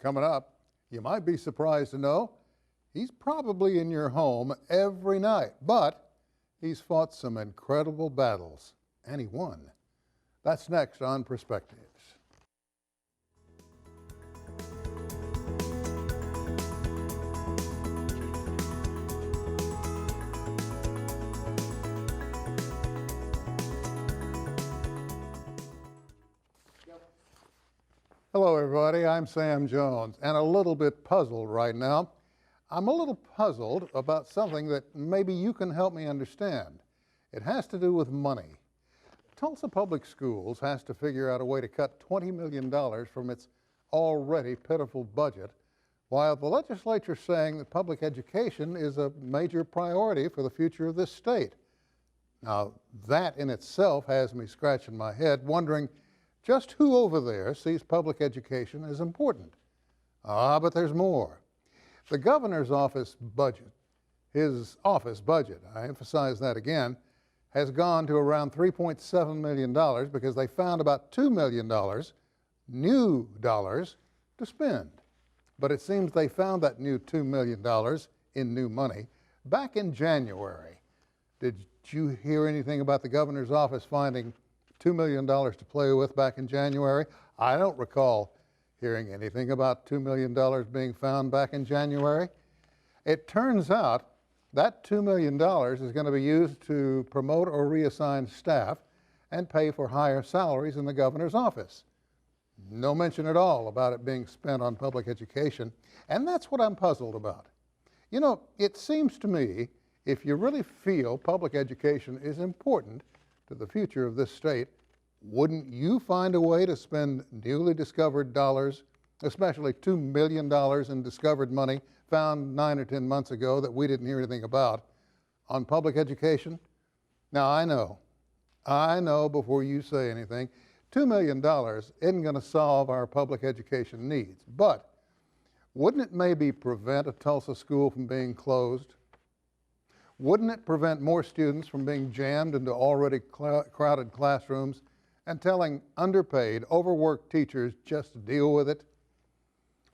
Coming up, you might be surprised to know he's probably in your home every night, but he's fought some incredible battles, and he won. That's next on Perspectives. Hello, everybody. I'm Sam Jones, and a little bit puzzled right now. I'm a little puzzled about something that maybe you can help me understand. It has to do with money. Tulsa Public Schools has to figure out a way to cut $20 million from its already pitiful budget, while the legislature is saying that public education is a major priority for the future of this state. Now, that in itself has me scratching my head, wondering just who over there sees public education as important. But there's more. The governor's office budget, his office budget, I emphasize that again, has gone to around $3.7 million because they found about $2 million, new dollars, to spend. But it seems they found that new $2 million in new money back in January. Did you hear anything about the governor's office finding $2 million to play with back in January? I don't recall hearing anything about $2 million being found back in January. It turns out that $2 million is going to be used to promote or reassign staff and pay for higher salaries in the governor's office. No mention at all about it being spent on public education, and that's what I'm puzzled about. You know, it seems to me if you really feel public education is important to the future of this state, wouldn't you find a way to spend newly discovered dollars, especially $2 million in discovered money found 9 or 10 months ago that we didn't hear anything about, on public education? Now, I know before you say anything, $2 million isn't going to solve our public education needs, but wouldn't it maybe prevent a Tulsa school from being closed? Wouldn't it prevent more students from being jammed into already crowded classrooms and telling underpaid, overworked teachers just to deal with it?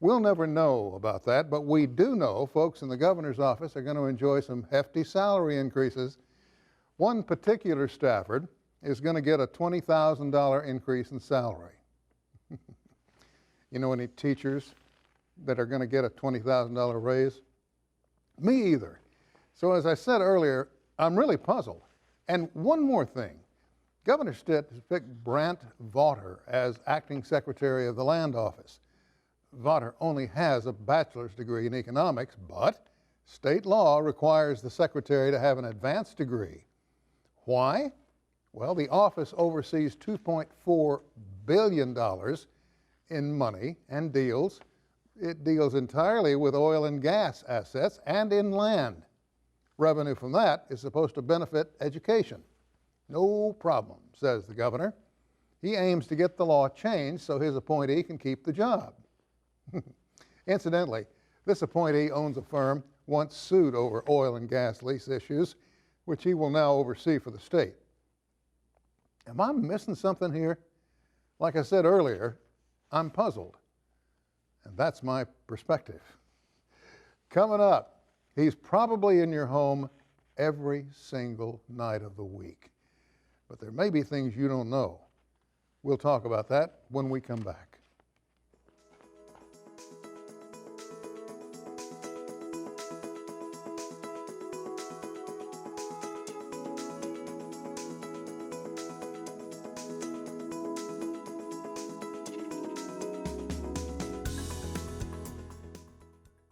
We'll never know about that, but we do know folks in the governor's office are going to enjoy some hefty salary increases. One particular Stafford is going to get a $20,000 increase in salary. You know any teachers that are going to get a $20,000 raise? Me either. So as I said earlier, I'm really puzzled. And one more thing. Governor Stitt has picked Brant Vaughter as acting secretary of the land office. Vaughter only has a bachelor's degree in economics, but state law requires the secretary to have an advanced degree. Why? Well, the office oversees $2.4 billion in money and deals. It deals entirely with oil and gas assets and in land. Revenue from that is supposed to benefit education. No problem, says the governor. He aims to get the law changed so his appointee can keep the job. Incidentally, this appointee owns a firm once sued over oil and gas lease issues, which he will now oversee for the state. Am I missing something here? Like I said earlier, I'm puzzled, and that's my perspective. Coming up, he's probably in your home every single night of the week. But there may be things you don't know. We'll talk about that when we come back.